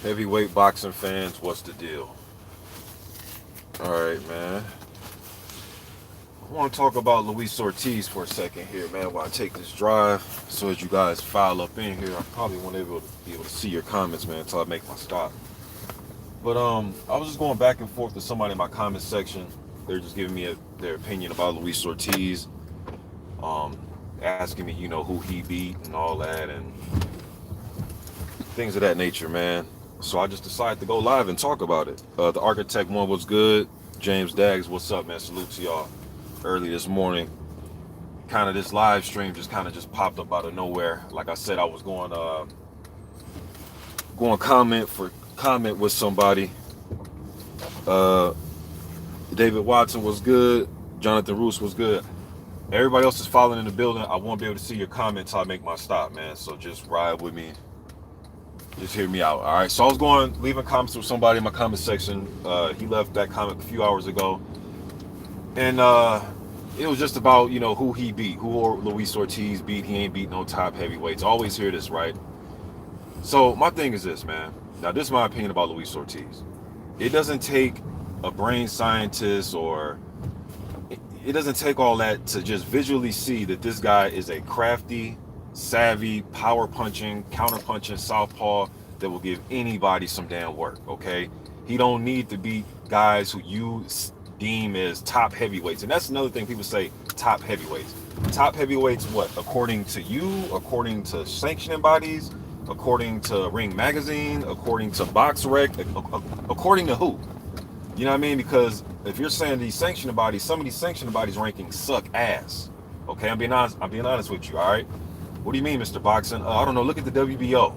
Heavyweight boxing fans, what's the deal? Alright, man. I want to talk about Luis Ortiz for a second here, man, while I take this drive. So as you guys file up in here, I probably won't be able to see your comments, man, until I make my stop. But I was just going back and forth with somebody in my comment section. They're just giving me their opinion about Luis Ortiz, um, asking me, who he beat and all that, and things of that nature, man. So I just decided to go live and talk about it. The Architect one was good. James Daggs, what's up, man? Salute to y'all. Early this morning, kind of this live stream just popped up out of nowhere. Like I said, I was going comment with somebody. Uh, David Watson was good. Jonathan Roos was good. Everybody else is following in the building. I won't be able to see your comments till I make my stop, man. So just ride with me. Just hear me out. All right. So I was leaving comments with somebody in my comment section. He left that comment a few hours ago. And it was just about, who he beat, who Luis Ortiz beat. He ain't beat no top heavyweights. Always hear this, right? So my thing is this, man. Now, this is my opinion about Luis Ortiz. It doesn't take a brain scientist or it doesn't take all that to just visually see that this guy is a crafty, savvy, power punching, counter punching southpaw that will give anybody some damn work, okay? He don't need to beat guys who you deem as top heavyweights. And that's another thing people say, top heavyweights. Top heavyweights, what? According to you, according to sanctioning bodies, according to Ring Magazine, according to BoxRec, according to who? You know what I mean? Because if you're saying these sanctioning bodies, some of these sanctioning bodies rankings suck ass. Okay, I'm being honest with you, all right? What do you mean, Mr. Boxing? I don't know. Look at the WBO.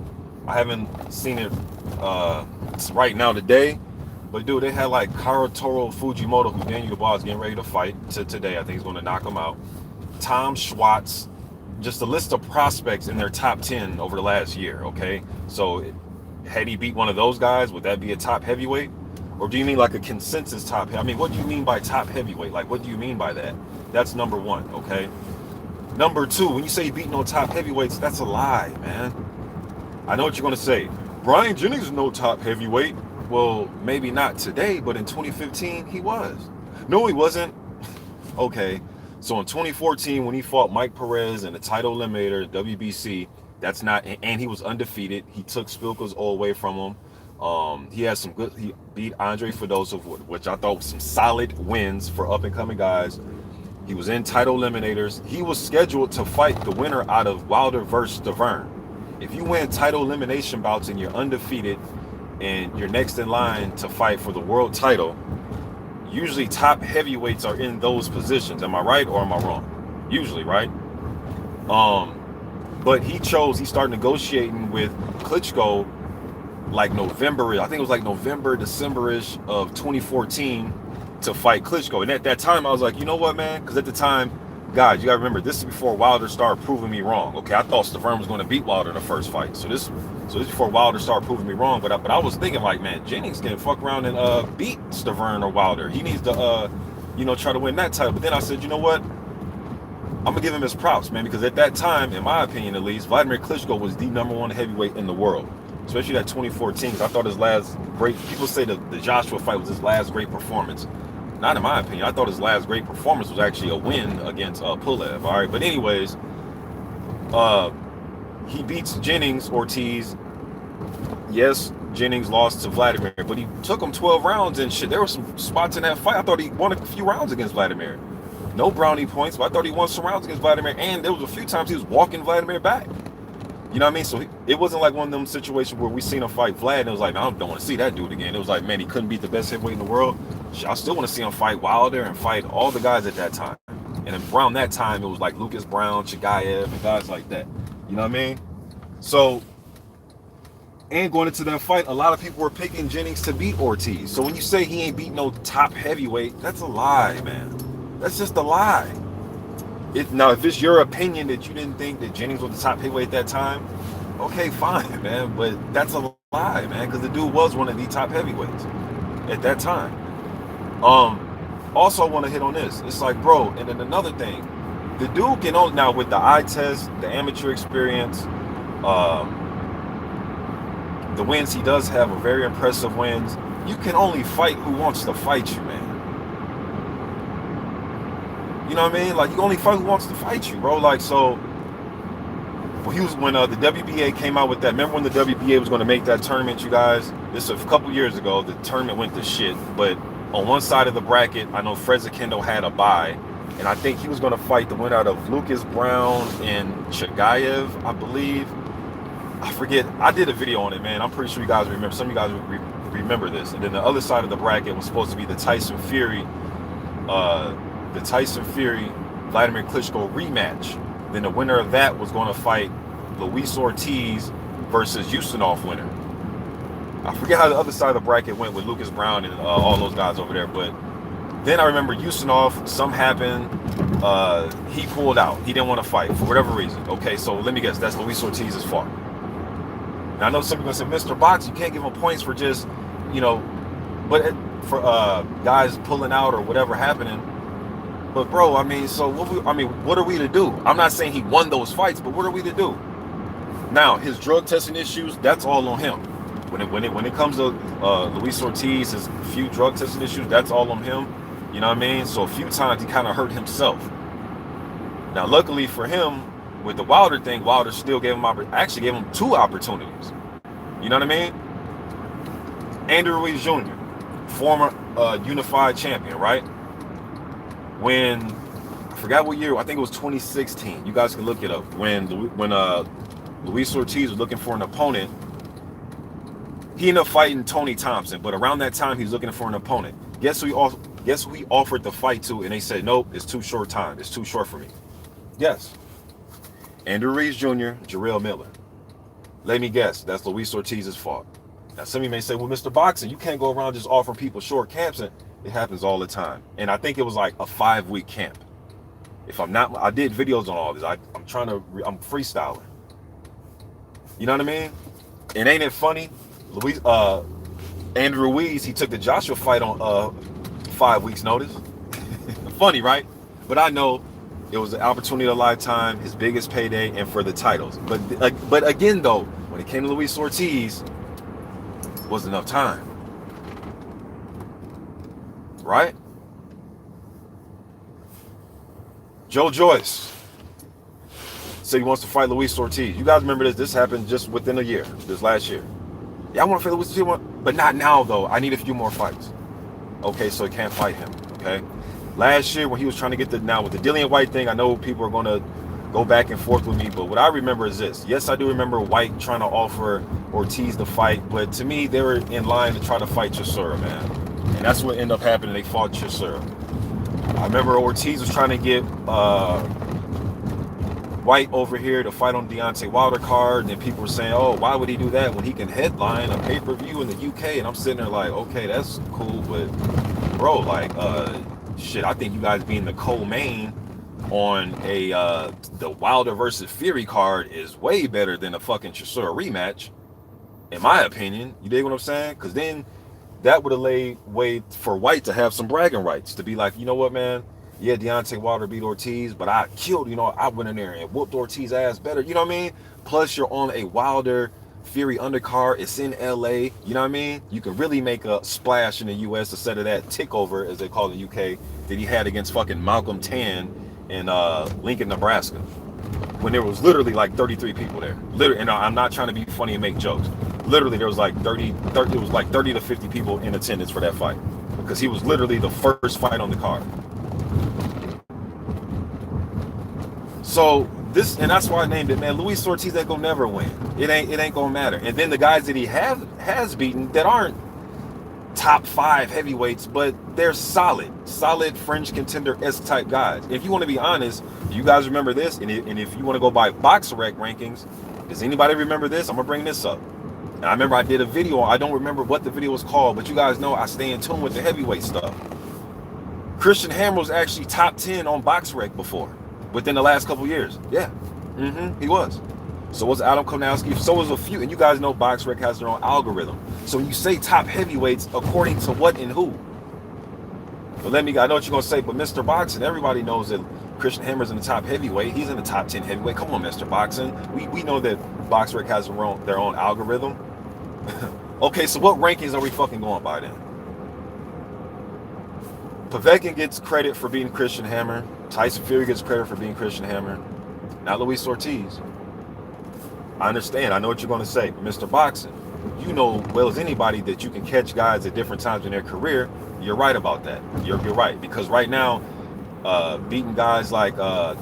I haven't seen it right now today. But, dude, they had like Karotoro Fujimoto, who Daniel Dubois is getting ready to fight today. I think he's going to knock him out. Tom Schwartz. Just a list of prospects in their top 10 over the last year, okay? So, had he beat one of those guys, would that be a top heavyweight? Or do you mean like a consensus top? I mean, what do you mean by top heavyweight? Like, what do you mean by that? That's number one, okay? Number two, when you say he beat no top heavyweights, that's a lie, man. I know what you're going to say. Brian Jennings is no top heavyweight. Well, maybe not today, but in 2015, he was. No, he wasn't. Okay, so in 2014, when he fought Mike Perez in the title eliminator, WBC, that's not, and he was undefeated. He took Spilka's all away from him. He had some good, he beat Andre Fedosov, which I thought was some solid wins for up-and-coming guys. He was in title eliminators. He was scheduled to fight the winner out of Wilder versus Stavern. If you win title elimination bouts and you're undefeated and you're next in line to fight for the world title, usually top heavyweights are in those positions. Am I right or am I wrong? Usually, right? But he started negotiating with Klitschko like November, I think it was like November, December-ish of 2014 to fight Klitschko. And at that time, I was like, you know what, man? Because at the time, guys, you got to remember, this is before Wilder started proving me wrong. Okay, I thought Stavern was going to beat Wilder in the first fight. So this is before Wilder started proving me wrong. But I was thinking, like, man, Jennings can fuck around and beat Stavern or Wilder. He needs to, try to win that title. But then I said, you know what? I'm going to give him his props, man. Because at that time, in my opinion at least, Vladimir Klitschko was the #1 heavyweight in the world. Especially that 2014, because I thought his last great, people say the Joshua fight was his last great performance. Not in my opinion. I thought his last great performance was actually a win against Pulev, all right? But anyways, he beats Ortiz. Yes, Jennings lost to Vladimir, but he took him 12 rounds and shit. There were some spots in that fight. I thought he won a few rounds against Vladimir. No brownie points, but I thought he won some rounds against Vladimir, and there was a few times he was walking Vladimir back. You know what I mean? So it wasn't like one of them situations where we seen him fight Vlad and it was like, man, I don't want to see that dude again. It was like, man, he couldn't beat the best heavyweight in the world. I still want to see him fight Wilder and fight all the guys at that time. And around that time, it was like Lucas Brown, Chigayev, and guys like that. You know what I mean? So, and going into that fight, a lot of people were picking Jennings to beat Ortiz. So when you say he ain't beat no top heavyweight, that's a lie, man. That's just a lie. Now, if it's your opinion that you didn't think that Jennings was the top heavyweight at that time, okay, fine, man. But that's a lie, man, because the dude was one of the top heavyweights at that time. Also, I want to hit on this. It's like, bro, and then another thing, the dude can only, now with the eye test, the amateur experience, the wins he does have are very impressive wins. You can only fight who wants to fight you, man. You know what I mean? Like, you only fight who wants to fight you, bro. Like, so when the WBA came out with that, remember when the WBA was going to make that tournament, you guys? This was a couple years ago. The tournament went to shit, but on one side of the bracket, I know Fred Zakendo had a bye, and I think he was going to fight the winner out of Lucas Brown and Chagayev, I believe. I forget. I did a video on it, man. I'm pretty sure you guys remember. Some of you guys remember this. And then the other side of the bracket was supposed to be the Tyson Fury Vladimir Klitschko rematch. Then the winner of that was going to fight Luis Ortiz versus Ustinov winner. I forget how the other side of the bracket went with Lucas Brown and all those guys over there. But then I remember Ustinov, something happened. He pulled out. He didn't want to fight for whatever reason. Okay, so let me guess. That's Luis Ortiz's fault. Now, I know some people going to say, Mr. Box, you can't give him points for just, but for guys pulling out or whatever happening. But bro, I mean, so what are we to do? I'm not saying he won those fights, but what are we to do? Now, his drug testing issues, that's all on him. When it comes to Luis Ortiz, his few drug testing issues, that's all on him. You know what I mean? So a few times he kind of hurt himself. Now, luckily for him, with the Wilder thing, Wilder still gave him 2 opportunities. You know what I mean? Andrew Ruiz Jr., former unified champion, right? When, I forgot what year, I think it was 2016. You guys can look it up. When Luis Ortiz was looking for an opponent, he ended up fighting Tony Thompson. But around that time, he was looking for an opponent. Guess who he offered the fight to? And they said, nope, it's too short time. It's too short for me. Yes. Andrew Ruiz Jr., Jarrell Miller. Let me guess, that's Luis Ortiz's fault. Now, some of you may say, well, Mr. Boxing, you can't go around just offering people short camps. And it happens all the time. And I think it was like a 5-week camp. If I'm not, I did videos on all this. I'm freestyling. You know what I mean? And ain't it funny? Andrew Ruiz, he took the Joshua fight on 5 weeks notice. Funny, right? But I know it was an opportunity of a lifetime, his biggest payday, and for the titles. But again, though, when it came to Luis Ortiz, it wasn't enough time. Right? Joe Joyce said he wants to fight Luis Ortiz. You guys remember this? This happened just within a year, this last year. Yeah, I want to fight Luis Ortiz, but not now, though. I need a few more fights. Okay, so he can't fight him. Okay? Last year, when he was trying to get now with the Dillian White thing, I know people are going to go back and forth with me, but what I remember is this. Yes, I do remember White trying to offer Ortiz the fight, but to me, they were in line to try to fight Chisora, man. And that's what ended up happening. They fought Chisora. I remember Ortiz was trying to get White over here to fight on Deontay Wilder card, and then people were saying, oh, why would he do that when he can headline a pay-per-view in the UK? And I'm sitting there like, okay, that's cool, but bro, like, shit, I think you guys being the co-main on the Wilder versus Fury card is way better than a fucking Chisora rematch, in my opinion. You dig what I'm saying? Because then that would have laid way for White to have some bragging rights, to be like, you know what, man? Yeah, Deontay Wilder beat Ortiz, but I killed, I went in there and whooped Ortiz's ass better. You know what I mean? Plus, you're on a Wilder Fury undercard. It's in LA. You know what I mean? You can really make a splash in the US instead of that tickover, as they call it in the UK, that he had against fucking Malcolm Tan in Lincoln, Nebraska, when there was literally like 33 people there. Literally, and I'm not trying to be funny and make jokes. Literally, there was like 30 to 50 people in attendance for that fight, because he was literally the first fight on the card. So and that's why I named it, man. Luis Ortiz ain't gonna never win. It ain't gonna matter. And then the guys that he has beaten that aren't top 5 heavyweights, but they're solid fringe contender-esque type guys. If you want to be honest, you guys remember this, and if you want to go by BoxRec rankings, does anybody remember this? I'm gonna bring this up. And I remember I did a video. I don't remember what the video was called, but you guys know I stay in tune with the heavyweight stuff. Christian Hammer was actually top 10 on BoxRec before, within the last couple years. Yeah, he was. So was Adam Konowski. So was a few. And you guys know BoxRec has their own algorithm. So when you say top heavyweights, according to what and who? But I know what you're going to say, but Mr. Boxing, everybody knows that Christian Hammer's in the top heavyweight. He's in the top 10 heavyweight. Come on, Mr. Boxing. We know that BoxRec has their own algorithm. Okay, so what rankings are we fucking going by then? Povetkin gets credit for beating Christian Hammer. Tyson Fury gets credit for beating Christian Hammer. Not Luis Ortiz. I understand. I know what you're going to say. Mr. Boxing, you know well as anybody that you can catch guys at different times in their career. You're right about that. You're right. Because right now, beating guys like, I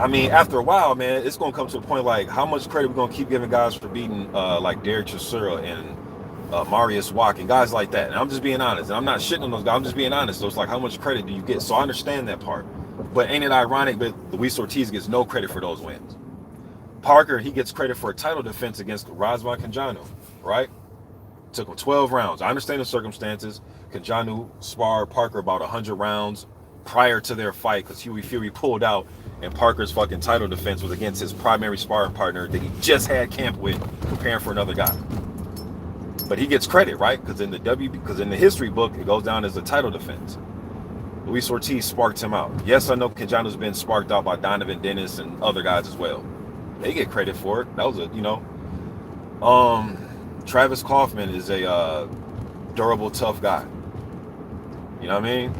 mean, after a while, man, it's going to come to a point like how much credit we're going to keep giving guys for beating like Derek Chisora and Marius Wack and guys like that. And I'm just being honest. And I'm not shitting on those guys. I'm just being honest. So it's like, how much credit do you get? So I understand that part. But ain't it ironic that Luis Ortiz gets no credit for those wins? Parker, he gets credit for a title defense against Razvan Kanjanu, right? Took him 12 rounds. I understand the circumstances. Kanjanu sparred Parker about 100 rounds prior to their fight because Huey Fury pulled out, and Parker's fucking title defense was against his primary sparring partner that he just had camp with, preparing for another guy. But he gets credit, right? Because in the history book, it goes down as a title defense. Luis Ortiz sparked him out. Yes, I know Kanjanu's been sparked out by Donovan Dennis and other guys as well. They get credit for it. That was Travis Kaufman is a durable, tough guy. You know what I mean?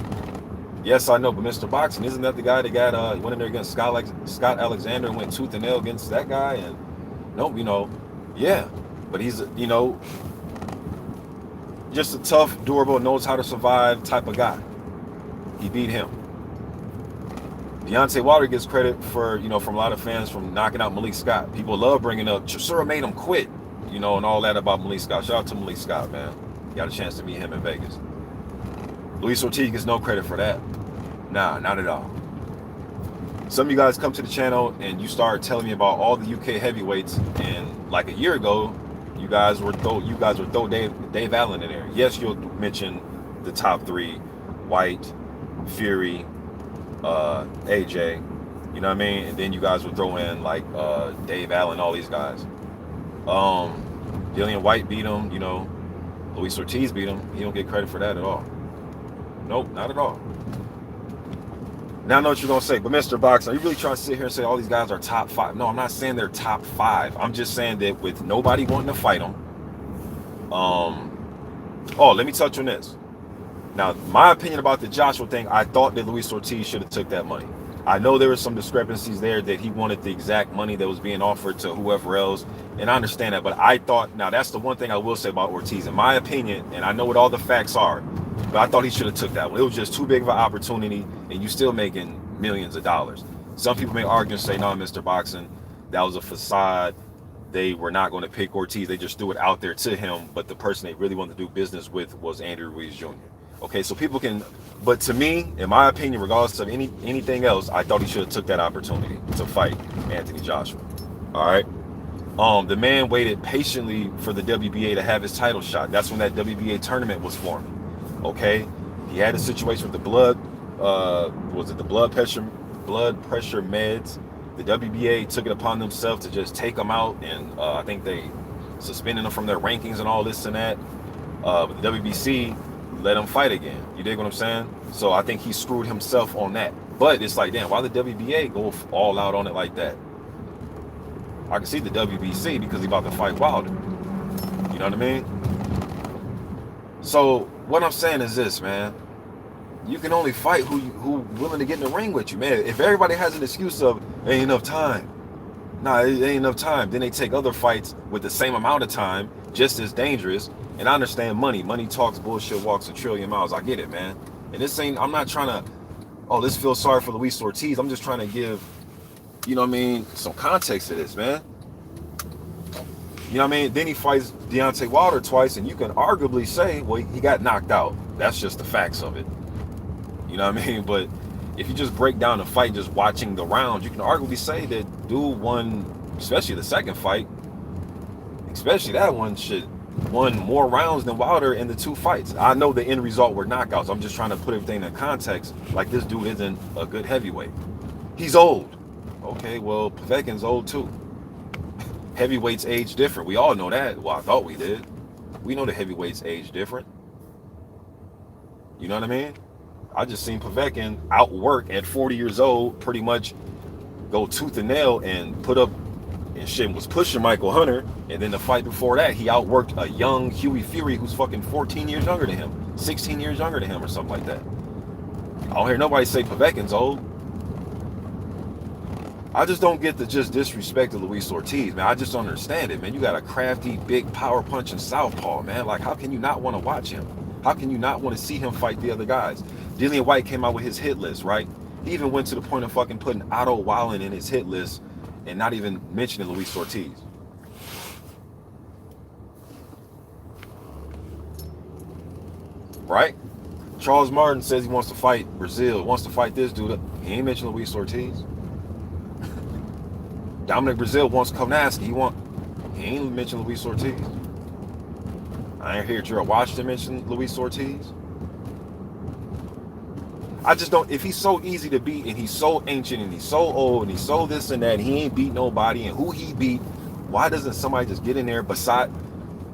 Yes, I know, but Mr. Boxing, isn't that the guy that got went in there against Scott Alexander and went tooth and nail against that guy? And yeah, but he's just a tough, durable, knows how to survive type of guy. He beat him. Deontay Wilder gets credit for, from a lot of fans from knocking out Malik Scott. People love bringing up Chisora made him quit, and all that about Malik Scott. Shout out to Malik Scott, man. Got a chance to meet him in Vegas. Luis Ortiz gets no credit for that. Nah, not at all. Some of you guys come to the channel and you start telling me about all the UK heavyweights, and like a year ago, you guys would throw Dave Allen in there. Yes, you'll mention the top three: White, Fury, AJ, you know what I mean? And then you guys would throw in like Dave Allen, all these guys. Dillian White beat him, Luis Ortiz beat him. He don't get credit for that at all. Nope, not at all. Now I know what you're gonna say, but Mr. Boxer, are you really trying to sit here and say all these guys are top five? No, I'm not saying they're top five. I'm just saying that with nobody wanting to fight them. Let me touch on this. Now, my opinion about the Joshua thing, I thought that Luis Ortiz should have took that money. I know there were some discrepancies there that he wanted the exact money that was being offered to whoever else, and I understand that, but I thought, now that's the one thing I will say about Ortiz, in my opinion, and I know what all the facts are, but I thought he should have took that one. It was just too big of an opportunity, and you still making millions of dollars. Some people may argue and say, no, Mr. Boxing, that was a facade. They were not going to pick Ortiz. They just threw it out there to him, but the person they really wanted to do business with was Andy Ruiz Jr. Okay, so people can, but to me, in my opinion, regardless of anything else, I thought he should have took that opportunity to fight Anthony Joshua. All right. The man waited patiently for the WBA to have his title shot. That's when that WBA tournament was forming. Okay, he had a situation with the blood pressure meds. The WBA took it upon themselves to just take him out, and I think they suspended him from their rankings and all this and that. But the WBC let him fight again. You dig what I'm saying? So I think he screwed himself on that. But it's like, damn, why the WBA go all out on it like that? I can see the WBC because he's about to fight Wilder. You know what I mean? So what I'm saying is this, man. You can only fight who willing to get in the ring with you, man. If everybody has an excuse of ain't enough time, it ain't enough time, then they take other fights with the same amount of time, just as dangerous. And I understand money talks, bullshit walks a trillion miles. I get it, man. And this ain't, I'm not trying to, let's feel sorry for Luis Ortiz. I'm just trying to give, some context to this, man. You know what I mean? Then he fights Deontay Wilder twice, and you can arguably say, well, he got knocked out. That's just the facts of it. You know what I mean? But if you just break down the fight, just watching the rounds, you can arguably say that dude won, especially the second fight, especially that one, won more rounds than Wilder in the two fights. I know the end result were knockouts. I'm just trying to put everything in context. Like, this dude isn't a good heavyweight. He's old. Okay, well, Povetkin's old too. Heavyweights age different. We all know that. Well, I thought we did. We know the heavyweights age different. You know what I mean? I just seen Povetkin outwork at 40 years old, pretty much go tooth and nail and put up and shit was pushing Michael Hunter. And then the fight before that, he outworked a young Huey Fury who's fucking 14 years younger than him, 16 years younger than him, or something like that. I don't hear nobody say Povetkin's old. I just don't get the just disrespect of Luis Ortiz, man. I just don't understand it, man. You got a crafty, big power punching southpaw, man. Like, how can you not want to watch him? How can you not want to see him fight the other guys? Dillian White came out with his hit list, right? He even went to the point of fucking putting Otto Wallen in his hit list and not even mentioning Luis Ortiz. Right? Charles Martin says he wants to fight Brazil, wants to fight this dude. He ain't mentioned Luis Ortiz. Dominic Brazil wants Kovnatski. He ain't mentioned Luis Ortiz. I ain't hear Gerald Washington mention Luis Ortiz. I just don't. If he's so easy to beat and he's so ancient and he's so old and he's so this and that, and he ain't beat nobody, and who he beat, why doesn't somebody just get in there beside,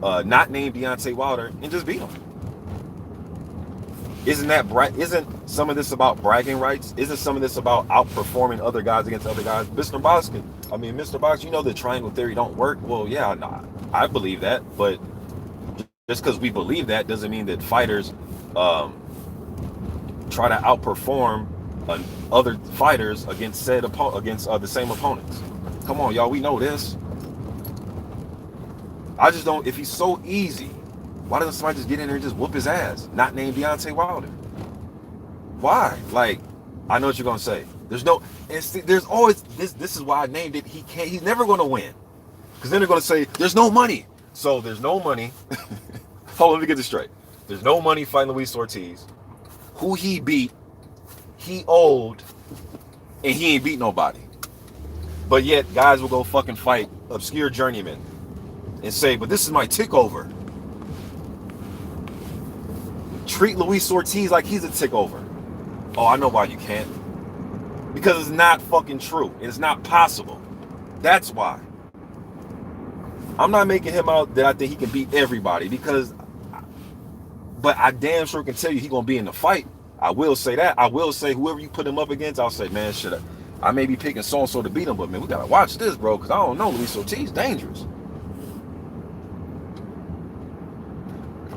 not named Deontay Wilder, and just beat him? Isn't some of this about bragging rights? Isn't some of this about outperforming other guys against other guys? Mr. Box, you know the triangle theory don't work. Well, yeah, I believe that, but just because we believe that doesn't mean that fighters try to outperform other fighters against the same opponents. Come on, y'all, we know this. I just don't. If he's so easy, why doesn't somebody just get in there and just whoop his ass? Not named Deontay Wilder. Why? Like, I know what you're gonna say. There's always this. This is why I named it. He's never gonna win, because then they're gonna say there's no money. So there's no money. Hold on, let me get this straight. There's no money fighting Luis Ortiz. Who he beat, he owed, and he ain't beat nobody. But yet, guys will go fucking fight obscure journeymen and say, but this is my takeover. Treat Luis Ortiz like he's a takeover. Oh, I know why you can't. Because it's not fucking true. It's not possible. That's why. I'm not making him out that I think he can beat everybody, but I damn sure can tell you he's gonna be in the fight. I will say that. I will say whoever you put him up against, I'll say, man, I may be picking so-and-so to beat him, but man, we gotta watch this, bro, because I don't know. Luis Ortiz dangerous.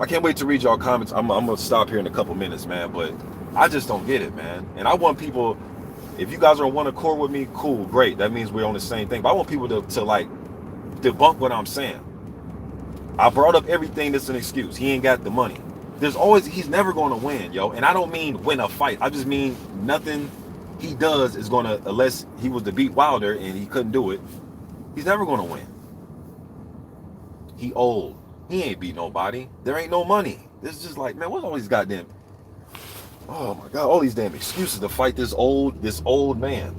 I can't wait to read y'all comments. I'm gonna stop here in a couple minutes, man, but I just don't get it, man. And I want people, if you guys are on one accord with me, cool, great. That means we're on the same thing. But I want people to like debunk what I'm saying. I brought up everything that's an excuse. He ain't got the money. He's never going to win, yo. And I don't mean win a fight. I just mean nothing he does is going to, unless he was to beat Wilder and he couldn't do it, he's never going to win. He old. He ain't beat nobody. There ain't no money. It's just like, man, what's all these goddamn, oh my God, all these damn excuses to fight this old man.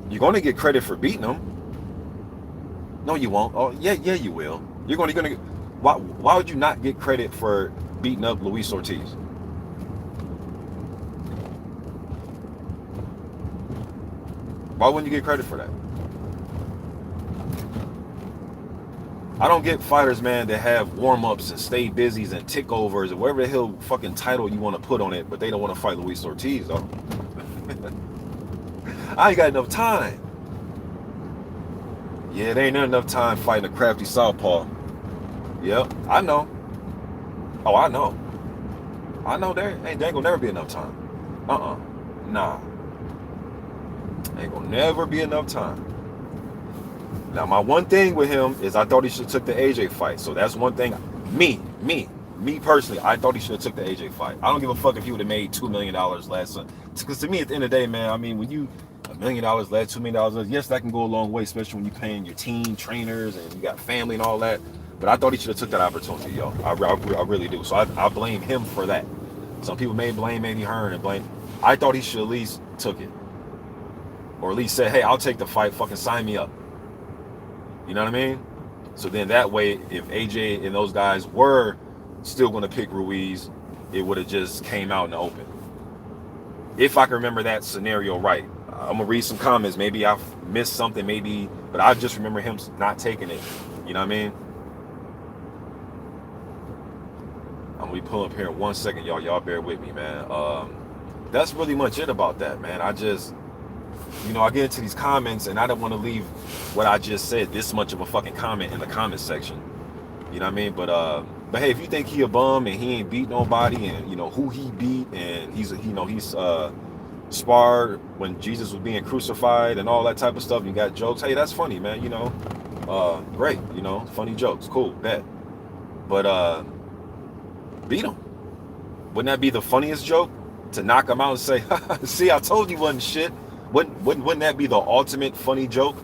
You're going to get credit for beating him. No, you won't. Oh, yeah, you will. You're going to. Why would you not get credit for beating up Luis Ortiz? Why wouldn't you get credit for that? I don't get fighters, man, that have warm-ups and stay busies and tick-overs and whatever the hell fucking title you want to put on it, but they don't want to fight Luis Ortiz, though. I ain't got enough time. Yeah, there ain't enough time fighting a crafty southpaw. Yep, I know. Oh, I know. I know there ain't gonna never be enough time. Nah. Ain't gonna never be enough time. Now, my one thing with him is I thought he should have took the AJ fight. So that's one thing. Me personally, I thought he should have took the AJ fight. I don't give a fuck if he would have made $2 million less. Because to me, at the end of the day, man, I mean, when you $1 million less, $2 million less, yes, that can go a long way, especially when you're paying your team, trainers, and you got family and all that. But I thought he should have took that opportunity, yo. I really do. So I blame him for that. Some people may blame Eddie Hearn and blame. I thought he should at least took it. Or at least said, hey, I'll take the fight, fucking sign me up. You know what I mean? So then that way, if AJ and those guys were still going to pick Ruiz, it would have just came out in the open. If I can remember that scenario right. I'm going to read some comments. Maybe I've missed something, but I just remember him not taking it. You know what I mean? I'm going to pull up here in 1 second, y'all. Y'all bear with me, man. That's really much it about that, man. you know, I get into these comments and I don't want to leave what I just said, this much of a fucking comment in the comment section. You know what I mean? But hey, if you think he a bum and he ain't beat nobody, and you know who he beat, and he's sparred when Jesus was being crucified and all that type of stuff, and you got jokes, hey, that's funny, man, you know. Great, you know, funny jokes, cool, bet. But beat him. Wouldn't that be the funniest joke? To knock him out and say, see, I told you wasn't shit. Wouldn't that be the ultimate funny joke?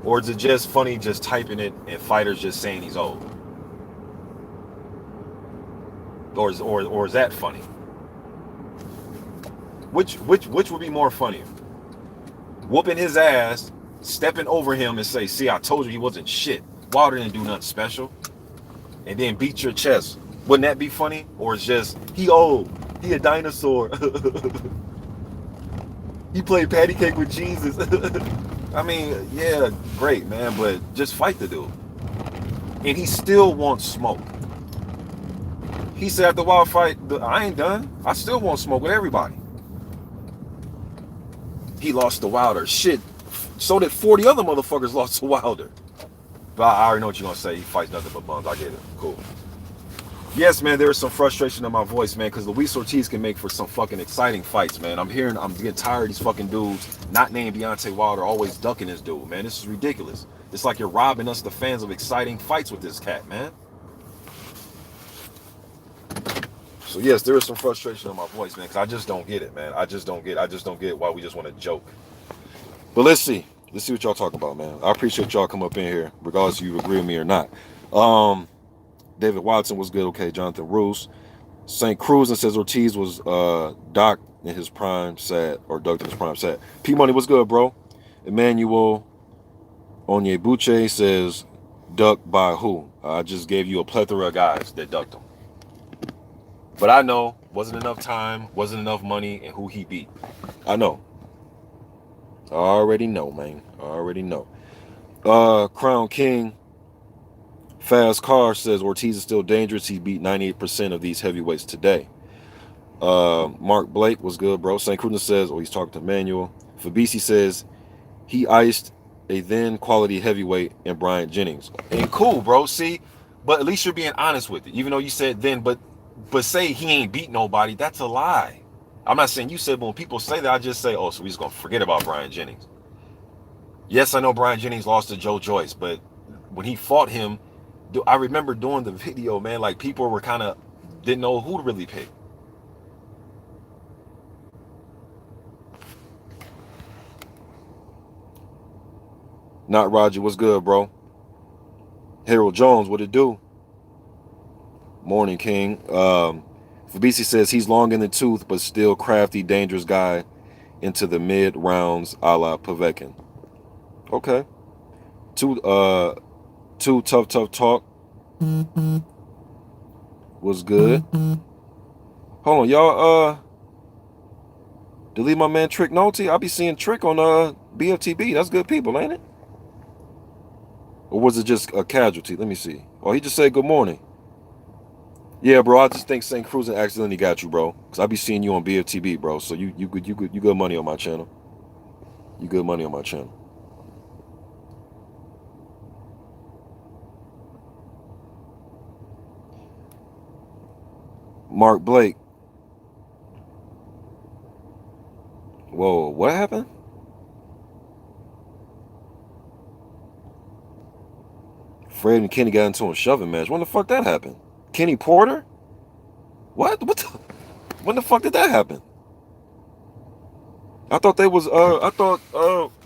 Or is it just funny just typing it and fighters just saying he's old? Or is that funny? Which would be more funny? Whooping his ass, stepping over him and say, see, I told you he wasn't shit. Wilder didn't do nothing special. And then beat your chest. Wouldn't that be funny? Or it's just, he old. He a dinosaur. He played patty cake with Jesus. I mean, yeah, great, man, but just fight the dude. And he still wants smoke. He said after the Wilder fight, I ain't done. I still want smoke with everybody. He lost to Wilder. Shit, so did 40 other motherfuckers lost to Wilder. But I already know what you're going to say. He fights nothing but bums. I get it. Cool. Yes, man, there is some frustration in my voice, man, because Luis Ortiz can make for some fucking exciting fights, man. I'm getting tired of these fucking dudes not named Deontay Wilder always ducking this dude, man. This is ridiculous. It's like you're robbing us, the fans, of exciting fights with this cat, man. So yes, there is some frustration in my voice, man, because I just don't get it, man. I just don't get why we just want to joke. But let's see what y'all talk about, man. I appreciate y'all come up in here, regardless if you agree with me or not. David Watson was good. Okay, Jonathan Roos. St. Cruz and says Ortiz was docked in his prime, sad, or ducked in his prime, sad. P Money, what's good, bro? Emmanuel Onyebuche says, ducked by who? I just gave you a plethora of guys that ducked him. But I know, wasn't enough time, wasn't enough money, and who he beat. I know. I already know, man. I already know. Crown King Fast Car says Ortiz is still dangerous. He beat 98% of these heavyweights today. Mark Blake was good, bro. St. Cruz says, he's talking to Manuel. Fabisi says he iced a then quality heavyweight in Bryant Jennings. And cool, bro. See, but at least you're being honest with it. Even though you said then, but say he ain't beat nobody, that's a lie. I'm not saying you said, but when people say that, I just say, oh, so we're just gonna forget about Bryant Jennings. Yes, I know Bryant Jennings lost to Joe Joyce, but when he fought him, I remember doing the video, man, like people were kind of didn't know who to really pick. Not Roger, what's good, bro? Harold Jones, what it do? Morning, King. Fabisi says he's long in the tooth, but still crafty, dangerous guy into the mid rounds, a la Povetkin. Okay. Two tough talk. Was good. Hold on, y'all. Delete my man Trick Nolte. I'll be seeing Trick on BFTB. That's good people, ain't it? Or was it just a casualty? Let me see. Oh, he just said good morning. Yeah, bro. I just think St. Cruz accidentally got you, bro. Cause I be seeing you on BFTB, bro. So you good money on my channel. You good money on my channel. Mark Blake. Whoa, what happened? Fred and Kenny got into a shoving match. When the fuck that happened? Kenny Porter? What? When the fuck did that happen? I thought they was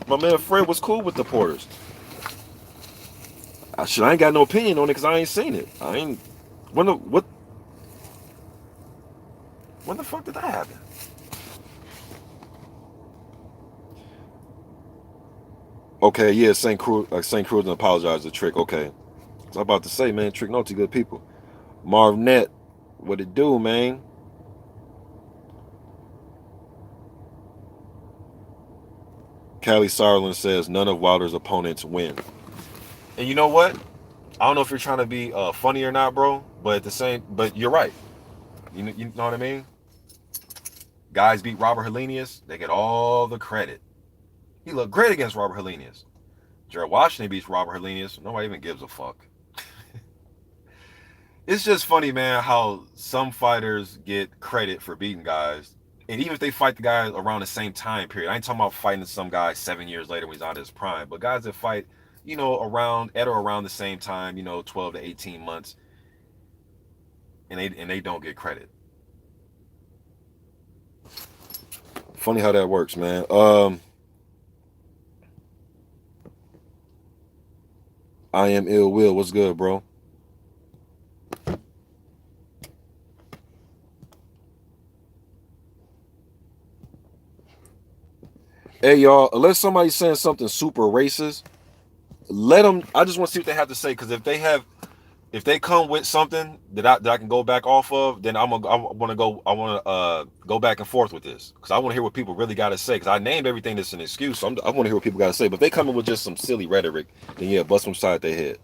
my man Fred was cool with the Porters. I ain't got no opinion on it because I ain't seen it. When the fuck did that happen? Okay, yeah, St. Cruz apologized to Trick. Okay. I was about to say, man, Trick Nolte, good people. Marvnet, what it do, man? Callie Sarland says none of Wilder's opponents win. And you know what? I don't know if you're trying to be funny or not, bro. But but you're right. You know what I mean? Guys beat Robert Helenius, they get all the credit. He looked great against Robert Helenius. Gerald Washington beats Robert Helenius. Nobody even gives a fuck. It's just funny, man, how some fighters get credit for beating guys. And even if they fight the guy around the same time period, I ain't talking about fighting some guy 7 years later when he's out of his prime, but guys that fight, around at or around the same time, 12 to 18 months, and they don't get credit. Funny how that works, man. I am ill will. What's good, bro? Hey, y'all, unless somebody's saying something super racist, let them. I just want to see what they have to say, because if they come with something that I can go back off of, then I want to go back and forth with this, because I want to hear what people really got to say. Because I named everything that's an excuse, so I want to hear what people got to say. But if they come in with just some silly rhetoric, then yeah, bust them side their head.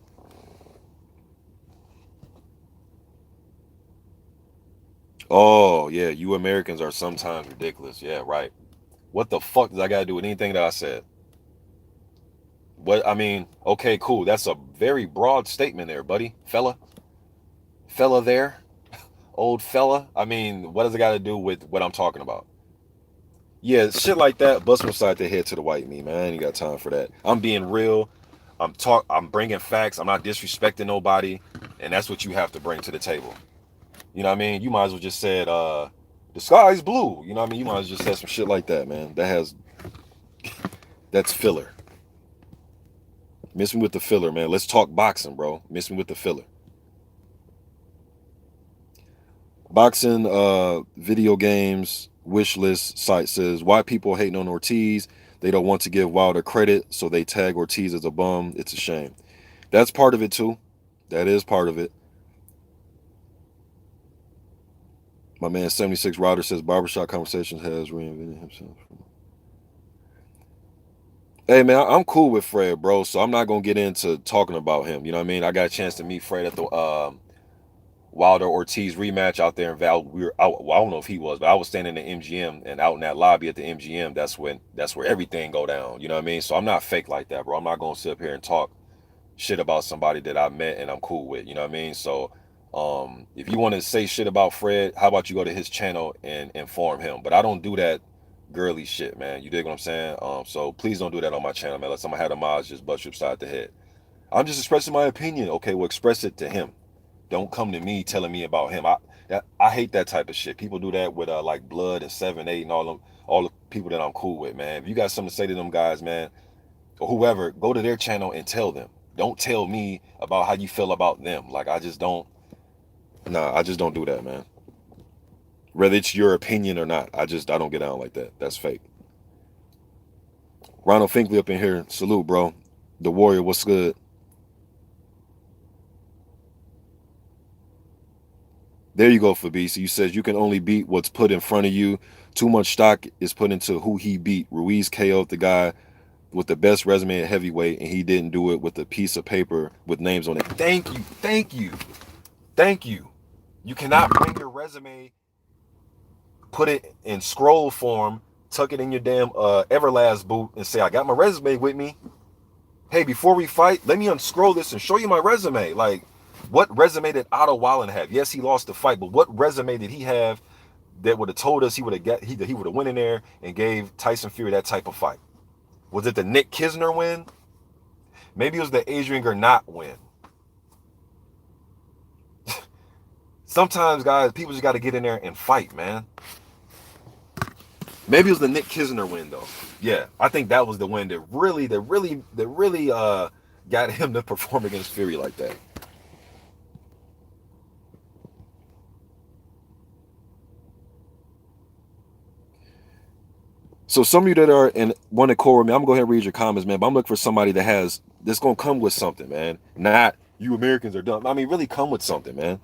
Oh yeah, you Americans are sometimes ridiculous. Yeah, right. What the fuck does I got to do with anything that I said? What I mean, okay, cool. That's a very broad statement there, buddy. Fella there, old fella. I mean, what does it got to do with what I'm talking about? Yeah, shit like that. Bust them side their head to the white me, man. I ain't got time for that. I'm being real. I'm bringing facts. I'm not disrespecting nobody, and that's what you have to bring to the table. You know what I mean? You might as well just said, the sky's blue. You know what I mean? You might as well just said some shit like that, man. That's filler. Miss me with the filler, man. Let's talk boxing, bro. Miss me with the filler. Boxing, video games, wish list site says, why people hating on Ortiz? They don't want to give Wilder credit, so they tag Ortiz as a bum. It's a shame. That's part of it, too. That is part of it. My man 76 Router says Barbershop Conversations has reinvented himself. Hey man, I'm cool with Fred, bro. So I'm not gonna get into talking about him. You know what I mean? I got a chance to meet Fred at the Wilder Ortiz rematch out there in Val. We were out. Well, I don't know if he was, but I was standing in the MGM, and out in that lobby at the MGM. That's where everything go down. You know what I mean? So I'm not fake like that, bro. I'm not gonna sit up here and talk shit about somebody that I met and I'm cool with. You know what I mean? So if you want to say shit about Fred, how about you go to his channel and inform him? But I don't do that girly shit, man. You dig what I'm saying? So please don't do that on my channel, man. Let somebody have the mods just bust you upside the head. I'm just expressing my opinion. Okay, well, express it to him. Don't come to me telling me about him. I hate that type of shit. People do that with like Blood and 7-8 and all the people that I'm cool with, man. If you got something to say to them guys, man, or whoever, go to their channel and tell them. Don't tell me about how you feel about them. Like I just don't do that, man. Whether it's your opinion or not, I don't get down like that. That's fake. Ronald Finkley up in here. Salute, bro. The Warrior, what's good? There you go, Fabrice. You says you can only beat what's put in front of you. Too much stock is put into who he beat. Ruiz KO'd the guy with the best resume at heavyweight, and he didn't do it with a piece of paper with names on it. Thank you. Thank you. Thank you. You cannot bring your resume, put it in scroll form, tuck it in your damn Everlast boot, and say, I got my resume with me. Hey, before we fight, let me unscroll this and show you my resume. Like, what resume did Otto Wallen have? Yes, he lost the fight, but what resume did he have that would have told us he would have went in there and gave Tyson Fury that type of fight? Was it the Nick Kisner win? Maybe it was the Adrian Gernot win. Sometimes, guys, people just got to get in there and fight, man. Maybe it was the Nick Kisner win, though. Yeah, I think that was the win that really got him to perform against Fury like that. So some of you that are and want to call me, I'm gonna go ahead and read your comments, man. But I'm looking for somebody that's gonna come with something, man. Not you Americans are dumb. I mean, really come with something, man.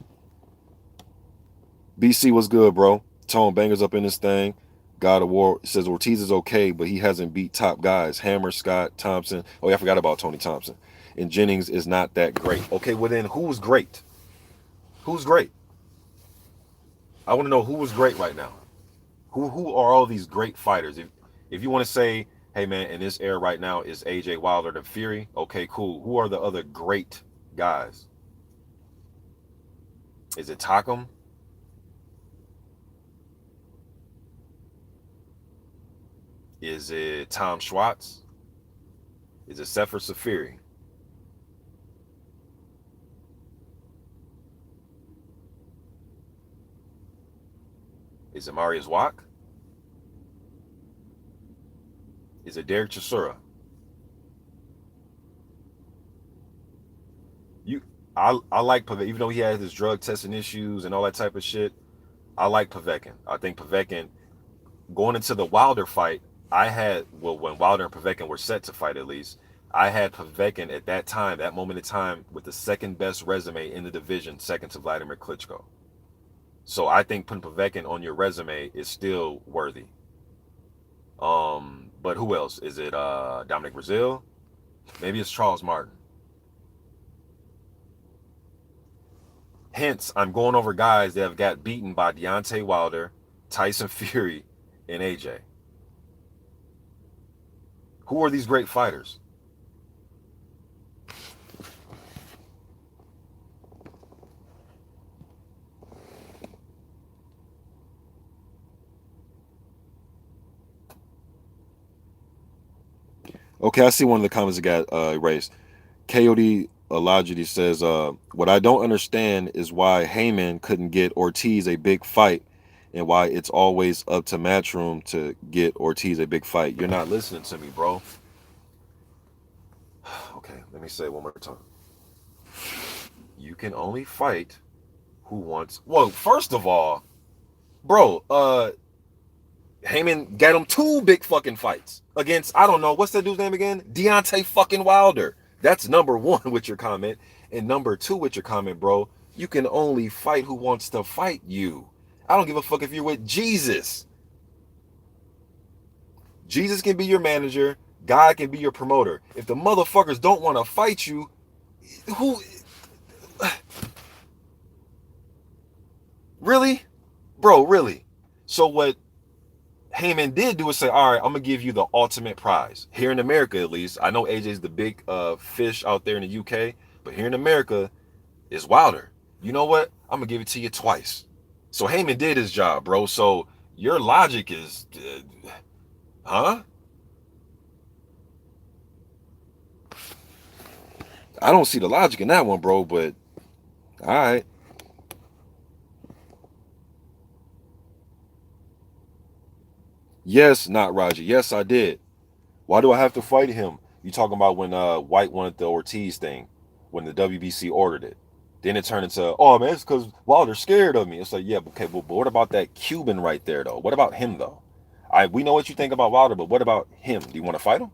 BC was good, bro. Tone Bangers up in this thing. God of War says Ortiz is okay, but he hasn't beat top guys. Hammer, Scott, Thompson. Oh, yeah, I forgot about Tony Thompson. And Jennings is not that great. Okay, well then who's great? Who's great? I want to know who is great right now. Who are all these great fighters? If you want to say Hey man, in this era right now is AJ Wilder the Fury. Okay, cool. Who are the other great guys? Is it Takum? Is it Tom Schwartz? Is it Sefer Safiri? Is it Marius Wack? Is it Derek Chisora? You, I like Povetkin, even though he has his drug testing issues and all that type of shit. I like Povetkin. I think Povetkin going into the Wilder fight, I had well when Wilder and Povetkin were set to fight at least. I had Povetkin at that time, that moment in time, with the second best resume in the division, second to Vladimir Klitschko. So I think putting Povetkin on your resume is still worthy. But who else? Is it Dominic Brazil? Maybe it's Charles Martin. Hence, I'm going over guys that have got beaten by Deontay Wilder, Tyson Fury, and AJ. Who are these great fighters? Okay, I see one of the comments that got erased. KOD Alajidi says, what I don't understand is why Heyman couldn't get Ortiz a big fight and why it's always up to Matchroom to get Ortiz a big fight. You're not listening to me, bro. Okay, let me say it one more time. You can only fight who wants. Well, first of all, bro, Heyman got him two big fucking fights against, I don't know, what's that dude's name again? Deontay fucking Wilder. That's number one with your comment. And number two with your comment, bro, you can only fight who wants to fight you. I don't give a fuck if you're with Jesus. Jesus can be your manager. God can be your promoter. If the motherfuckers don't want to fight you, who... Really? Bro, really? So what Heyman did do is say, all right, I'm going to give you the ultimate prize. Here in America, at least. I know AJ's the big fish out there in the UK, but here in America is Wilder. You know what? I'm going to give it to you twice. So Heyman did his job, bro. So your logic is, huh? I don't see the logic in that one, bro, but all right. Yes, not Roger. Yes, I did. Why do I have to fight him? You talking about when White wanted the Ortiz thing, when the WBC ordered it. Then it turned into, oh man, it's because Wilder's scared of me. It's like, yeah, okay, but what about that Cuban right there though? What about him though? We know what you think about Wilder, but what about him? Do you want to fight him?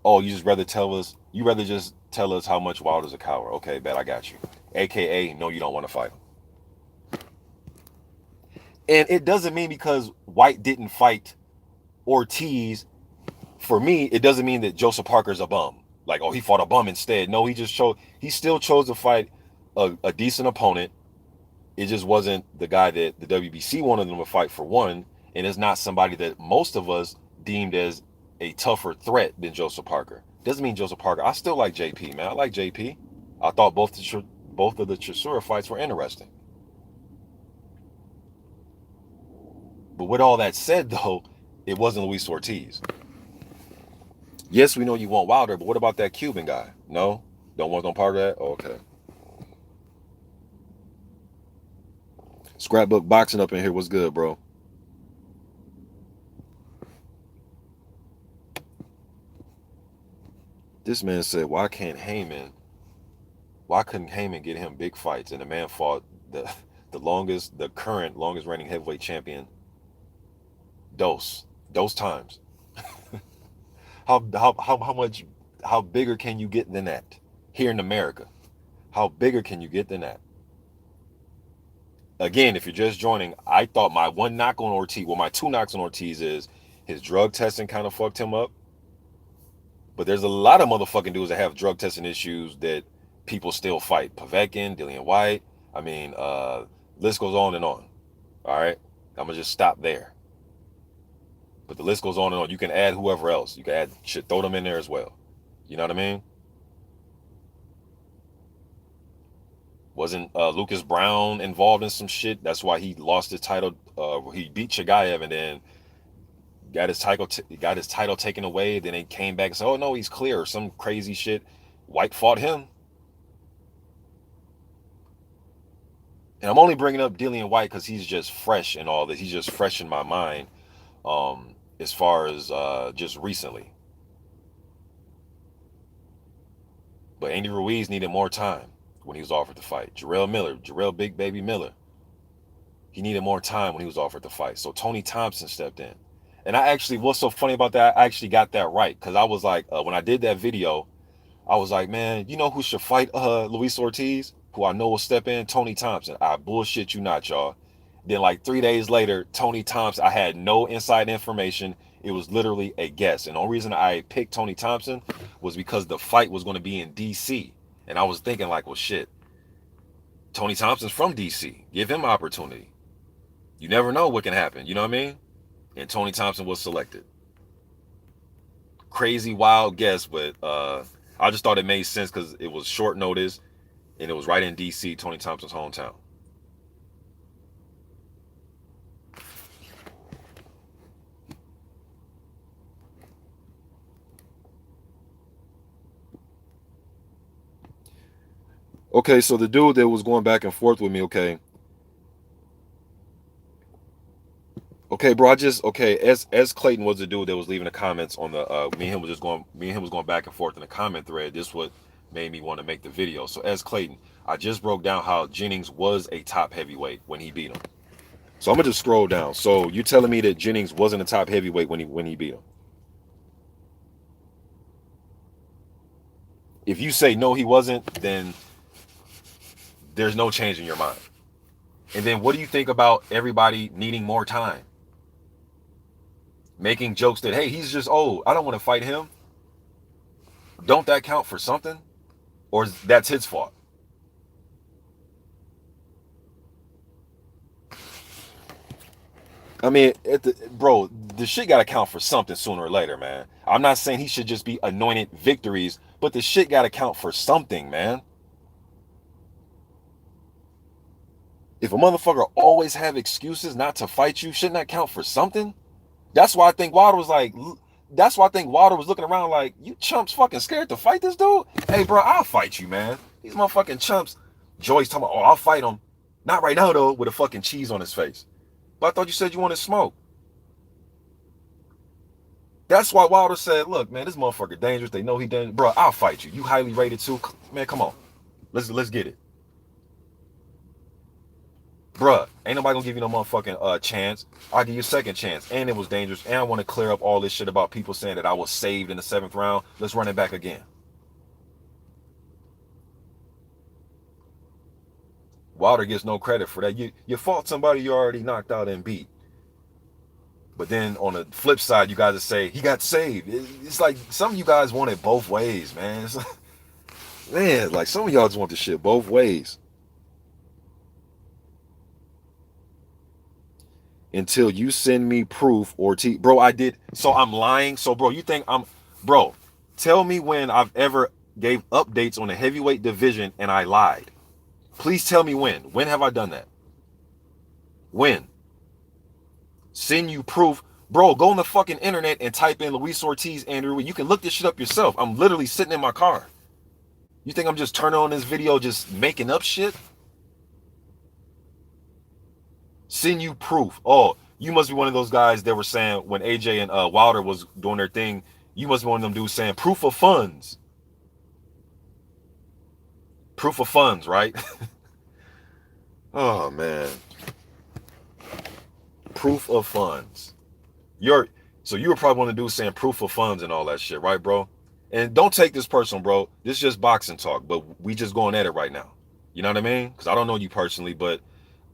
Oh, you just rather tell us, you rather just tell us how much Wilder's a coward. Okay, bet I got you. AKA, no, you don't want to fight him. And it doesn't mean because White didn't fight Ortiz, for me, it doesn't mean that Joseph Parker's a bum. Like, oh, he fought a bum instead. No, he still chose to fight a decent opponent. It just wasn't the guy that the WBC wanted them to fight for one, and it's not somebody that most of us deemed as a tougher threat than Joseph Parker. Doesn't mean Joseph Parker. I still like JP, man. I like JP. I thought both of the Chisora fights were interesting. But with all that said, though, it wasn't Luis Ortiz. Yes, we know you want Wilder, but what about that Cuban guy? No? Don't want no part of that? Oh, okay. Scrapbook boxing up in here. What's good, bro? This man said, why couldn't Heyman get him big fights? And the man fought the current longest reigning heavyweight champion, Dose times. How bigger can you get than that here in America? How bigger can you get than that? Again, if you're just joining, I thought my one knock on Ortiz, well, my two knocks on Ortiz is his drug testing kind of fucked him up. But there's a lot of motherfucking dudes that have drug testing issues that people still fight. Povetkin, Dillian White. I mean, list goes on and on. All right. I'm gonna just stop there. But the list goes on and on. You can add whoever else. You can add shit, throw them in there as well. You know what I mean? Wasn't Lucas Brown involved in some shit? That's why he lost his title. He beat Chigaev and then got his title taken away. Then they came back and said, "Oh no, he's clear." Or some crazy shit. White fought him. And I'm only bringing up Dillian White because he's just fresh in all this. He's just fresh in my mind, as far as just recently. But Andy Ruiz needed more time when he was offered the fight. Jarrell Big Baby Miller, he needed more time when he was offered the fight. So Tony Thompson stepped in. And what's so funny about that, I actually got that right. Because I was like, when I did that video, I was like, man, you know who should fight Luis Ortiz? Who I know will step in? Tony Thompson. I bullshit you not, y'all. Then like 3 days later, Tony Thompson, I had no inside information. It was literally a guess. And the only reason I picked Tony Thompson was because the fight was going to be in DC. And I was thinking like, well, shit, Tony Thompson's from DC. Give him opportunity. You never know what can happen. You know what I mean? And Tony Thompson was selected. Crazy, wild guess, but I just thought it made sense because it was short notice and it was right in DC, Tony Thompson's hometown. Okay, so the dude that was going back and forth with me, okay, bro, as Clayton was the dude that was leaving the comments on the me and him was going back and forth in the comment thread. This what made me want to make the video. So as Clayton, I just broke down how Jennings was a top heavyweight when he beat him. So I'm gonna just scroll down. So you're telling me that Jennings wasn't a top heavyweight when he beat him? If you say no, he wasn't, then there's no change in your mind. And then what do you think about everybody needing more time? Making jokes that, hey, he's just old, I don't want to fight him. Don't that count for something? Or that's his fault? I mean, bro, the shit got to count for something sooner or later, man. I'm not saying he should just be anointed victories, but the shit got to count for something, man. If a motherfucker always have excuses not to fight you, shouldn't that count for something? That's why I think Wilder was looking around like, you chumps fucking scared to fight this dude? Hey, bro, I'll fight you, man. These motherfucking chumps. Joyce talking about, oh, I'll fight him. Not right now, though, with a fucking cheese on his face. But I thought you said you wanted smoke. That's why Wilder said, look, man, this motherfucker dangerous. They know he dangerous. Bro, I'll fight you. You highly rated too. Man, come on. Let's get it. Bruh, ain't nobody gonna give you no motherfucking chance. I'll give you a second chance. And it was dangerous. And I want to clear up all this shit about people saying that I was saved in the 7th round. Let's run it back again. Wilder gets no credit for that. You fought somebody you already knocked out and beat. But then on the flip side, you guys say he got saved. It's like some of you guys want it both ways, man. It's like, man, like some of y'all just want the shit both ways. Until you send me proof, Ortiz. Bro, I did. So I'm lying. So, bro, you think bro, tell me when I've ever gave updates on the heavyweight division and I lied. Please tell me when. When have I done that? When? Send you proof. Bro, go on the fucking internet and type in Luis Ortiz, Andrew. You can look this shit up yourself. I'm literally sitting in my car. You think I'm just turning on this video just making up shit? Send you proof. Oh, you must be one of those guys that were saying when AJ and Wilder was doing their thing, you must be one of them dudes saying proof of funds. Proof of funds, right? Oh, man. Proof of funds. So you were probably one of the dudes saying proof of funds and all that shit, right, bro? And don't take this personal, bro. This is just boxing talk, but we just going at it right now. You know what I mean? Because I don't know you personally, but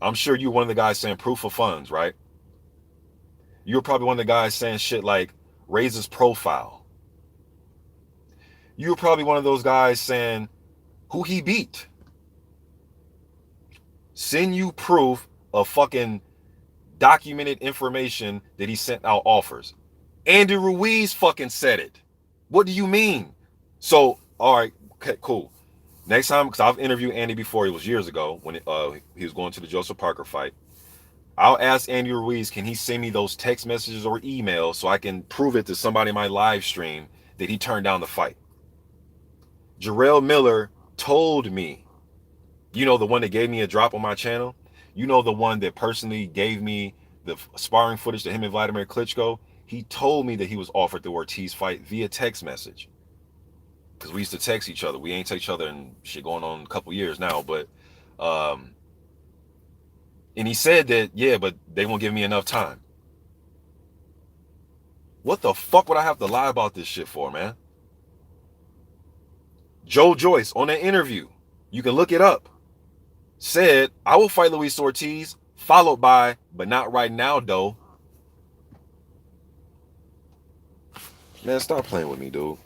I'm sure you're one of the guys saying proof of funds, right? You're probably one of the guys saying shit like raise his profile. You're probably one of those guys saying who he beat. Send you proof of fucking documented information that he sent out offers. Andy Ruiz fucking said it. What do you mean? So, all right, okay, cool. Next time, because I've interviewed Andy before, it was years ago when he was going to the Joseph Parker fight. I'll ask Andy Ruiz, can he send me those text messages or emails so I can prove it to somebody in my live stream that he turned down the fight? Jarrell Miller told me, you know, the one that gave me a drop on my channel, you know, the one that personally gave me the sparring footage to him and Vladimir Klitschko, he told me that he was offered the Ortiz fight via text message. Because we used to text each other. We ain't text each other in shit going on a couple years now, but and he said that, yeah, but they won't give me enough time. What the fuck would I have to lie about this shit for, man? Joe Joyce, on that interview, you can look it up, said, I will fight Luis Ortiz, followed by, but not right now, though. Man, stop playing with me, dude.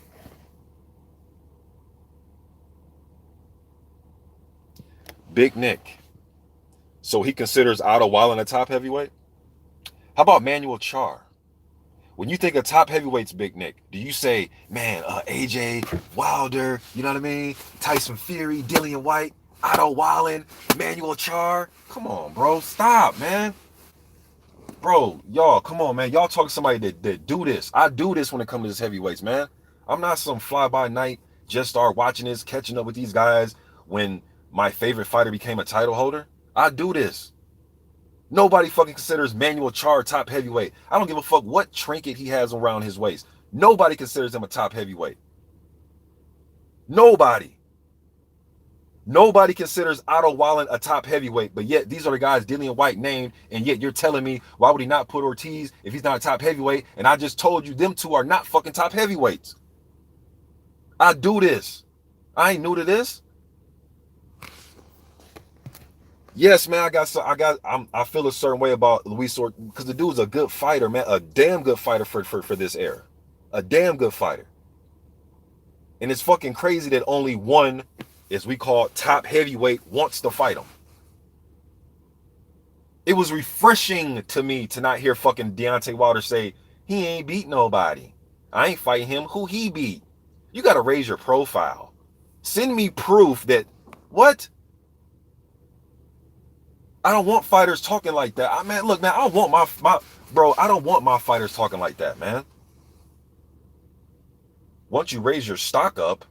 Big Nick. So he considers Otto Wallen a top heavyweight? How about Manuel Char? When you think of top heavyweights, Big Nick, do you say, man, AJ, Wilder, you know what I mean? Tyson Fury, Dillian White, Otto Wallen, Manuel Char? Come on, bro. Stop, man. Bro, y'all, come on, man. Y'all talking to somebody that do this. I do this when it comes to this heavyweights, man. I'm not some fly-by-night, just start watching this, catching up with these guys when my favorite fighter became a title holder. I do this. Nobody fucking considers Manuel Char top heavyweight. I don't give a fuck what trinket he has around his waist. Nobody considers him a top heavyweight. Nobody. Nobody considers Otto Wallen a top heavyweight, but yet these are the guys Dillian White named, and yet you're telling me why would he not put Ortiz if he's not a top heavyweight? And I just told you them two are not fucking top heavyweights. I do this. I ain't new to this. Yes, man, I feel a certain way about Luis Ortiz because the dude's a good fighter, man, a damn good fighter for this era, a damn good fighter. And it's fucking crazy that only one, as we call top heavyweight, wants to fight him. It was refreshing to me to not hear fucking Deontay Wilder say he ain't beat nobody. I ain't fighting him. Who he beat? You got to raise your profile. Send me proof that what. I don't want fighters talking like that. Man, look, man, I don't want my bro, I don't want my fighters talking like that, man. Once you raise your stock up.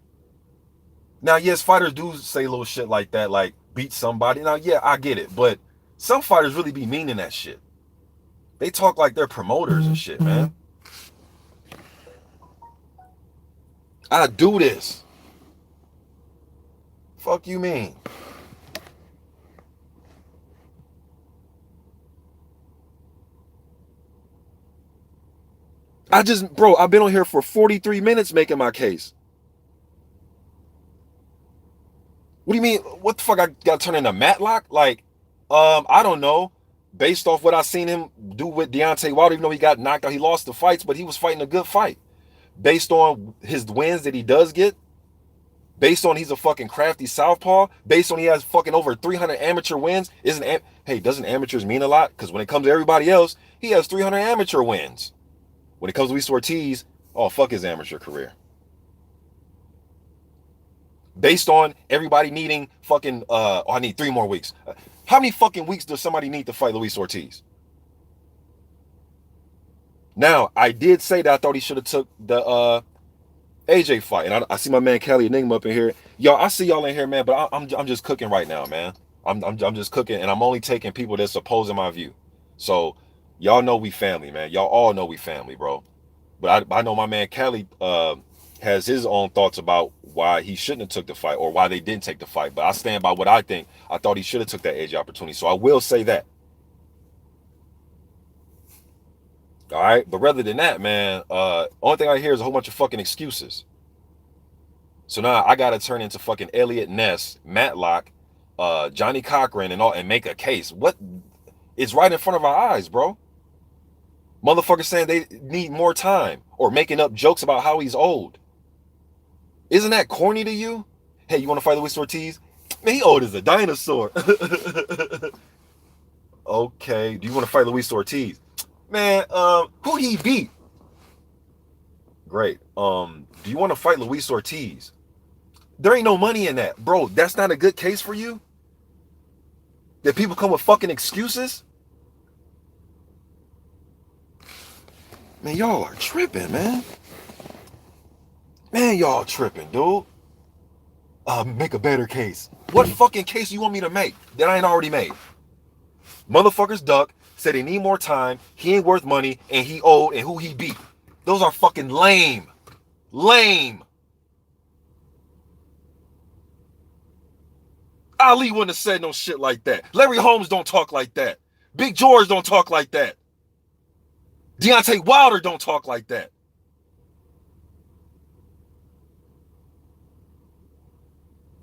Now, yes, fighters do say little shit like that, like beat somebody. Now, yeah, I get it. But some fighters really be meaning that shit. They talk like they're promoters and shit, man. I do this. Fuck you mean? Bro, I've been on here for 43 minutes making my case. What do you mean? What the fuck? I got to turn into Matlock? Like, I don't know. Based off what I seen him do with Deontay Wilder, even though he got knocked out, he lost the fights, but he was fighting a good fight. Based on his wins that he does get, based on he's a fucking crafty southpaw, based on he has fucking over 300 amateur wins, doesn't amateurs mean a lot? Because when it comes to everybody else, he has 300 amateur wins. When it comes to Luis Ortiz, oh, fuck his amateur career. Based on everybody needing fucking, I need 3 more weeks. How many fucking weeks does somebody need to fight Luis Ortiz? Now, I did say that I thought he should have took the AJ fight. And I see my man Cali Enigma up in here. Y'all, I see y'all in here, man, but I'm just cooking right now, man. I'm just cooking, and I'm only taking people that's opposing my view. So, y'all know we family, man. Y'all all know we family, bro. But I know my man Cali has his own thoughts about why he shouldn't have took the fight or why they didn't take the fight. But I stand by what I think. I thought he should have took that AJ opportunity. So I will say that. All right. But rather than that, man, only thing I hear is a whole bunch of fucking excuses. So now I got to turn into fucking Elliot Ness, Matlock, Johnny Cochran and make a case. What? It's right in front of our eyes, bro. Motherfuckers saying they need more time or making up jokes about how he's old. Isn't that corny to you? Hey, you want to fight Luis Ortiz? Man, he old as a dinosaur. Okay, do you want to fight Luis Ortiz? Man, who he beat? great. Do you want to fight Luis Ortiz? There ain't no money in that. Bro, that's not a good case for you? That people come with fucking excuses? Man, y'all are tripping, man. Man, y'all tripping, dude. Make a better case. What fucking case you want me to make that I ain't already made? Motherfuckers duck, said he need more time, he ain't worth money, and he owed, and who he beat. Those are fucking lame. Lame. Ali wouldn't have said no shit like that. Larry Holmes don't talk like that. Big George don't talk like that. Deontay Wilder don't talk like that.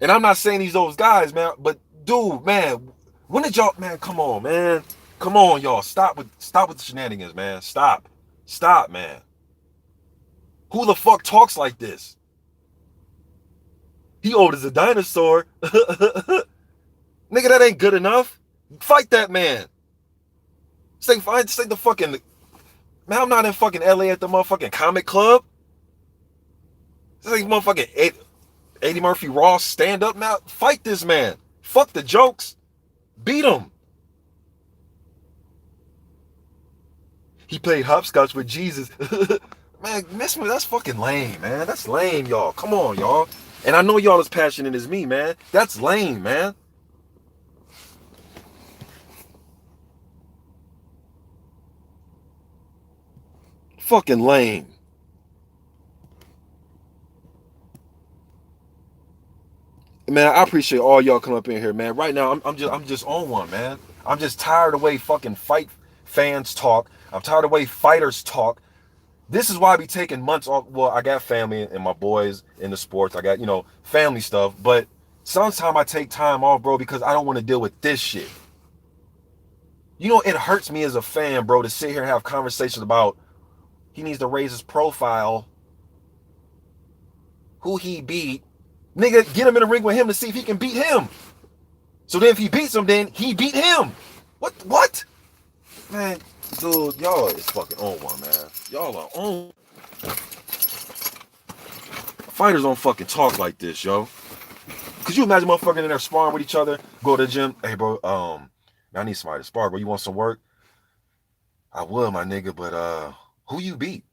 And I'm not saying he's those guys, man, but dude, man, when did y'all, man, come on, man. Come on, y'all. Stop with the shenanigans, man. Stop. Stop, man. Who the fuck talks like this? He old as a dinosaur. Nigga, that ain't good enough. Fight that man. Say the fucking, man, I'm not in fucking LA at the motherfucking comic club. This ain't motherfucking Eddie Murphy Ross stand up now. Fight this man. Fuck the jokes. Beat him. He played hopscotch with Jesus. Man, that's fucking lame, man. That's lame, y'all. Come on, y'all. And I know y'all as passionate as me, man. That's lame, man. Fucking lame. Man, I appreciate all y'all come up in here, man. Right now, I'm just on one, man. I'm just tired of the way fucking fight fans talk. I'm tired of the way fighters talk. This is why I be taking months off. Well, I got family and my boys in the sports. I got, family stuff. But sometimes I take time off, bro, because I don't want to deal with this shit. It hurts me as a fan, bro, to sit here and have conversations about he needs to raise his profile, who he beat. Nigga, get him in the ring with him to see if he can beat him. So then if he beats him, then he beat him. What? Man, dude, y'all is fucking on one, man. Y'all are on. Fighters don't fucking talk like this, yo. Could you imagine motherfucking in there sparring with each other? Go to the gym. Hey, bro, I need somebody to spar, bro. You want some work? I would, my nigga, but who you beat?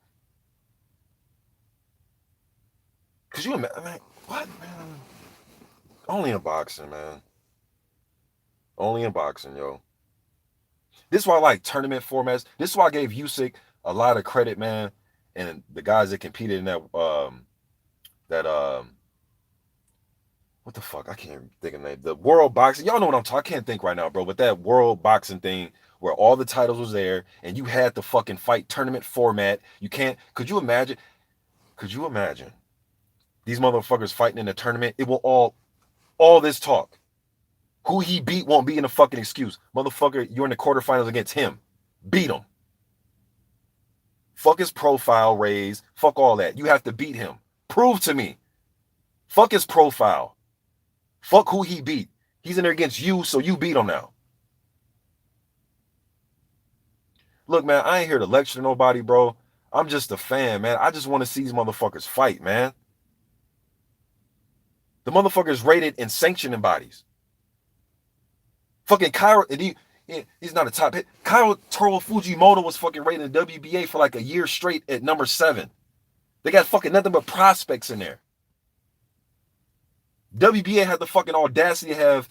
Could you imagine, man? What, man? Only in boxing, man. Only in boxing, yo. This is why I like tournament formats. This is why I gave Usyk a lot of credit, man. And the guys that competed in that what the fuck? I can't think of the name. The world boxing. Y'all know what I'm talking. I can't think right now, bro. But that world boxing thing where all the titles was there and you had the fucking fight tournament format. Could you imagine? These motherfuckers fighting in a tournament? It will all this talk. Who he beat won't be in a fucking excuse. Motherfucker, you're in the quarterfinals against him. Beat him. Fuck his profile raise. Fuck all that. You have to beat him. Prove to me. Fuck his profile. Fuck who he beat. He's in there against you, so you beat him now. Look, man, I ain't here to lecture nobody, bro. I'm just a fan, man. I just want to see these motherfuckers fight, man. The motherfuckers rated in sanctioning bodies. Fucking Cairo, he's not a top hit. Cairo Toro Fujimoto was fucking rated in the WBA for like a year straight at number 7. They got fucking nothing but prospects in there. WBA had the fucking audacity to have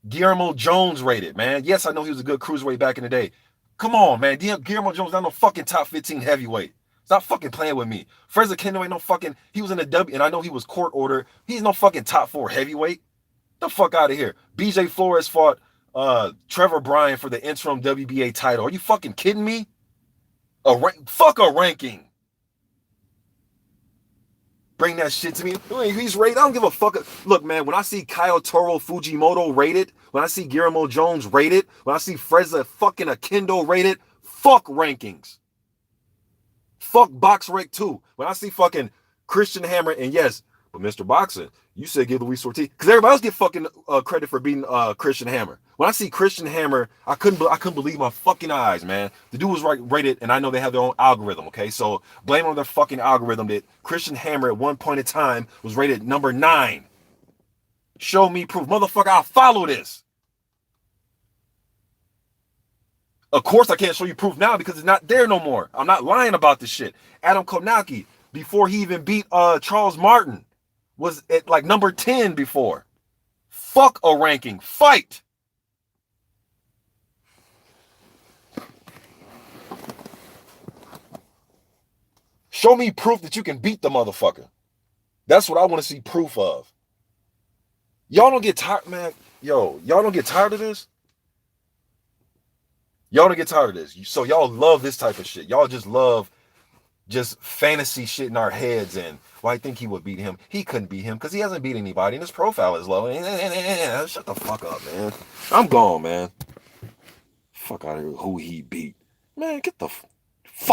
Guillermo Jones rated, man. Yes, I know he was a good cruiserweight back in the day. Come on, man. Guillermo Jones not no fucking top 15 heavyweight. Stop fucking playing with me. Fraser Kendo ain't no fucking, he was in the W, and I know he was court order. He's no fucking top 4 heavyweight. Get the fuck out of here. BJ Flores fought Trevor Bryan for the interim WBA title. Are you fucking kidding me? Fuck a ranking. Bring that shit to me. He's rated. I don't give a fuck. Look, man, when I see Kyle Toro Fujimoto rated, when I see Guillermo Jones rated, when I see Freza fucking Akendo rated, fuck rankings. Fuck BoxRec 2. When I see fucking Christian Hammer, and yes, But Mr. Boxing, you said give Luis Ortiz because everybody else get fucking credit for beating Christian Hammer. When I see Christian Hammer, I couldn't believe my fucking eyes, man. The dude was rated, and I know they have their own algorithm. Okay, so blame on their fucking algorithm that Christian Hammer at one point in time was rated number 9. Show me proof, motherfucker. I'll follow this. Of course, I can't show you proof now because it's not there no more. I'm not lying about this shit. Adam Konaki, before he even beat Charles Martin, was at like number 10 before. Fuck a ranking. Fight. Show me proof that you can beat the motherfucker. That's what I want to see proof of. Y'all don't get tired, man. Yo, y'all don't get tired of this? Y'all don't get tired of this. So y'all love this type of shit. Y'all just love just fantasy shit in our heads. And well, I think he would beat him. He couldn't beat him because he hasn't beat anybody and his profile is low. Shut the fuck up, man. I'm gone, man. Fuck out of here. Who he beat. Man, get the